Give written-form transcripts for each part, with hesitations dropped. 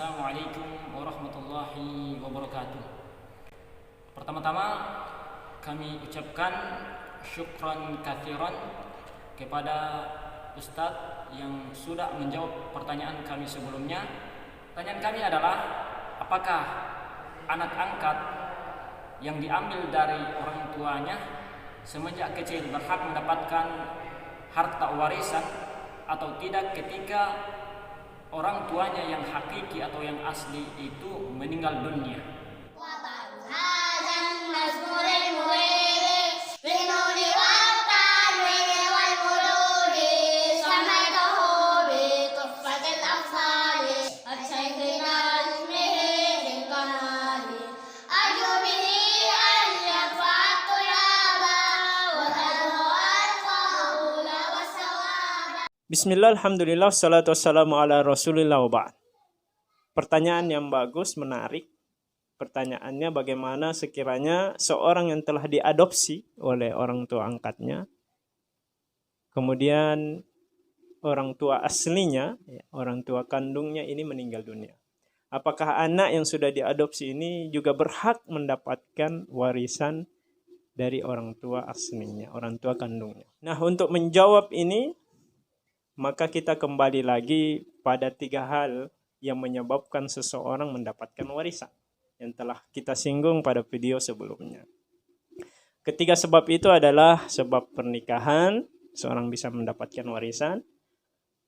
Assalamualaikum warahmatullahi wabarakatuh. Pertama-tama kami ucapkan syukran kathiran kepada Ustadz yang sudah menjawab pertanyaan kami sebelumnya. Pertanyaan kami adalah, apakah anak angkat yang diambil dari orang tuanya semenjak kecil berhak mendapatkan harta warisan atau tidak ketika orang tuanya yang hakiki atau yang asli itu meninggal dunia? Bismillah, alhamdulillah, salatu wassalamu ala rasulillah wa ba'd. Pertanyaan yang bagus, menarik. Pertanyaannya, bagaimana sekiranya seorang yang telah diadopsi oleh orang tua angkatnya, kemudian orang tua aslinya, orang tua kandungnya ini meninggal dunia. Apakah anak yang sudah diadopsi ini juga berhak mendapatkan warisan dari orang tua aslinya, orang tua kandungnya? Nah, untuk menjawab ini, maka kita kembali lagi pada 3 hal yang menyebabkan seseorang mendapatkan warisan yang telah kita singgung pada video sebelumnya. Ketiga sebab itu adalah sebab pernikahan, seorang bisa mendapatkan warisan.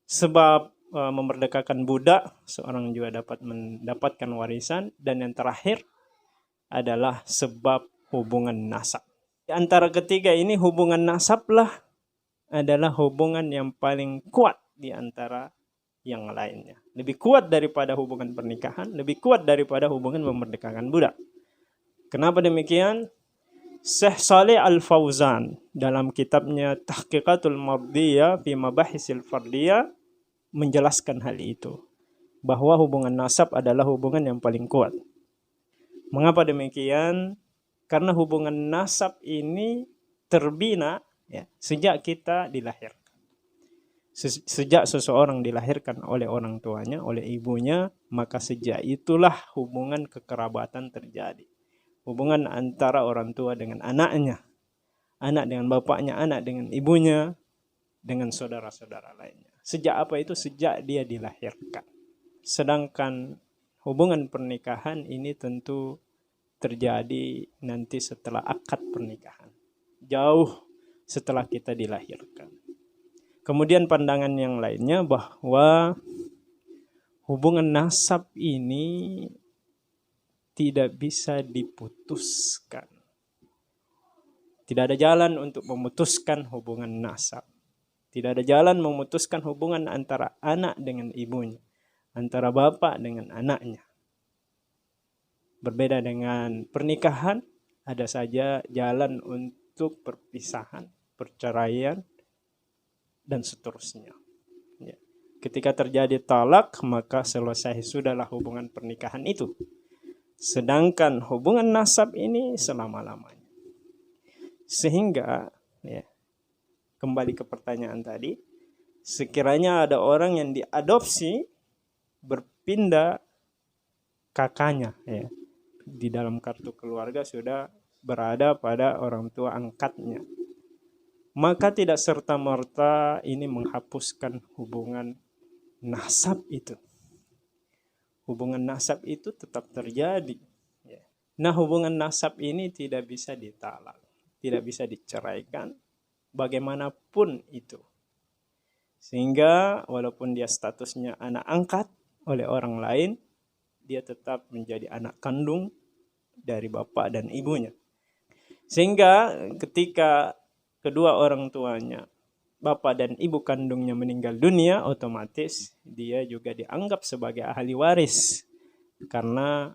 Sebab memerdekakan budak, seorang juga dapat mendapatkan warisan. Dan yang terakhir adalah sebab hubungan nasab. Di antara ketiga ini, hubungan nasablah adalah hubungan yang paling kuat di antara yang lainnya. Lebih kuat daripada hubungan pernikahan, lebih kuat daripada hubungan memerdekakan budak. Kenapa demikian? Syekh Shalih Al-Fauzan dalam kitabnya Tahqiqatul Mardiyah fi Mabahisil Fardiyah menjelaskan hal itu, bahwa hubungan nasab adalah hubungan yang paling kuat. Mengapa demikian? Karena hubungan nasab ini terbina sejak kita dilahirkan. Sejak seseorang dilahirkan oleh orang tuanya, oleh ibunya, maka sejak itulah hubungan kekerabatan terjadi. Hubungan antara orang tua dengan anaknya, anak dengan bapaknya, anak dengan ibunya, dengan saudara-saudara lainnya. Sejak apa itu? Sejak dia dilahirkan. Sedangkan hubungan pernikahan ini tentu terjadi nanti setelah akad pernikahan, jauh setelah kita dilahirkan. Kemudian pandangan yang lainnya bahwa hubungan nasab ini tidak bisa diputuskan. Tidak ada jalan untuk memutuskan hubungan nasab. Tidak ada jalan memutuskan hubungan antara anak dengan ibunya, antara bapak dengan anaknya. Berbeda dengan pernikahan, ada saja jalan untuk perpisahan, perceraian, dan seterusnya. Ketika terjadi talak, maka selesai sudahlah hubungan pernikahan itu. Sedangkan hubungan nasab ini selama-lamanya. Sehingga, kembali ke pertanyaan tadi, sekiranya ada orang yang diadopsi, berpindah kakaknya, di dalam kartu keluarga sudah berada pada orang tua angkatnya, maka tidak serta-merta ini menghapuskan hubungan nasab itu. Hubungan nasab itu tetap terjadi. Nah, hubungan nasab ini tidak bisa ditalak, tidak bisa diceraikan, bagaimanapun itu. Sehingga walaupun dia statusnya anak angkat oleh orang lain, dia tetap menjadi anak kandung dari bapak dan ibunya. Sehingga ketika kedua orang tuanya, bapak dan ibu kandungnya meninggal dunia, otomatis dia juga dianggap sebagai ahli waris. Karena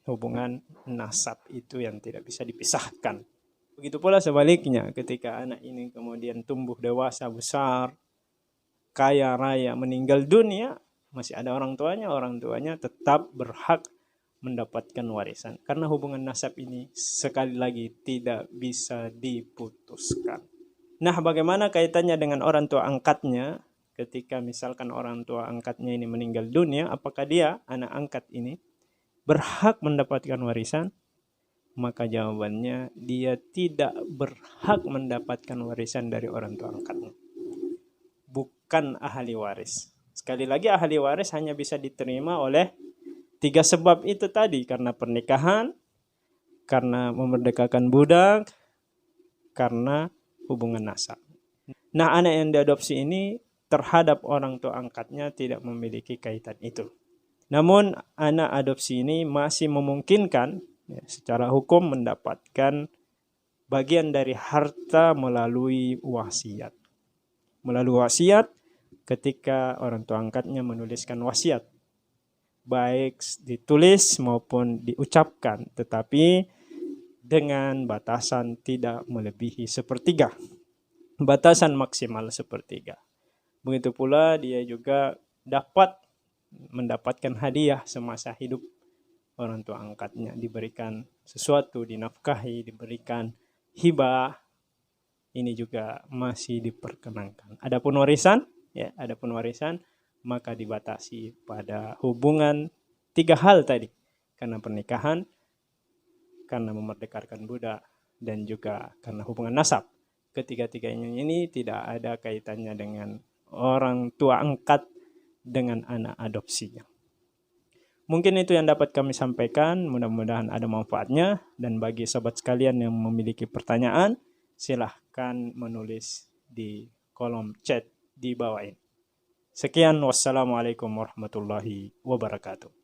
hubungan nasab itu yang tidak bisa dipisahkan. Begitu pula sebaliknya, ketika anak ini kemudian tumbuh dewasa, besar, kaya raya, meninggal dunia, masih ada orang tuanya tetap berhak mendapatkan warisan. Karena hubungan nasab ini sekali lagi tidak bisa diputuskan. Nah, bagaimana kaitannya dengan orang tua angkatnya? ketika misalkan orang tua angkatnya ini meninggal dunia, apakah dia, anak angkat ini, berhak mendapatkan warisan? Maka jawabannya, dia tidak berhak mendapatkan warisan dari orang tua angkatnya. Bukan ahli waris. Sekali lagi, ahli waris hanya bisa diterima oleh 3 sebab itu tadi, karena pernikahan, karena memerdekakan budak, karena hubungan nasab. Nah, anak yang diadopsi ini terhadap orang tua angkatnya tidak memiliki kaitan itu. Namun, anak adopsi ini masih memungkinkan secara hukum mendapatkan bagian dari harta melalui wasiat. Melalui wasiat ketika orang tua angkatnya menuliskan wasiat, baik ditulis maupun diucapkan, tetapi dengan batasan tidak melebihi 1/3. Batasan maksimal 1/3. Begitu pula dia juga dapat mendapatkan hadiah semasa hidup orang tua angkatnya, diberikan sesuatu, dinafkahi, diberikan hibah. Ini juga masih diperkenankan. Adapun warisan, maka dibatasi pada hubungan 3 hal tadi. Karena pernikahan, karena memerdekakan budak, dan juga karena hubungan nasab. Ketiga-tiganya ini tidak ada kaitannya dengan orang tua angkat dengan anak adopsinya. Mungkin itu yang dapat kami sampaikan, mudah-mudahan ada manfaatnya. Dan bagi sobat sekalian yang memiliki pertanyaan, silahkan menulis di kolom chat di bawah ini. Sekian, wassalamualaikum warahmatullahi wabarakatuh.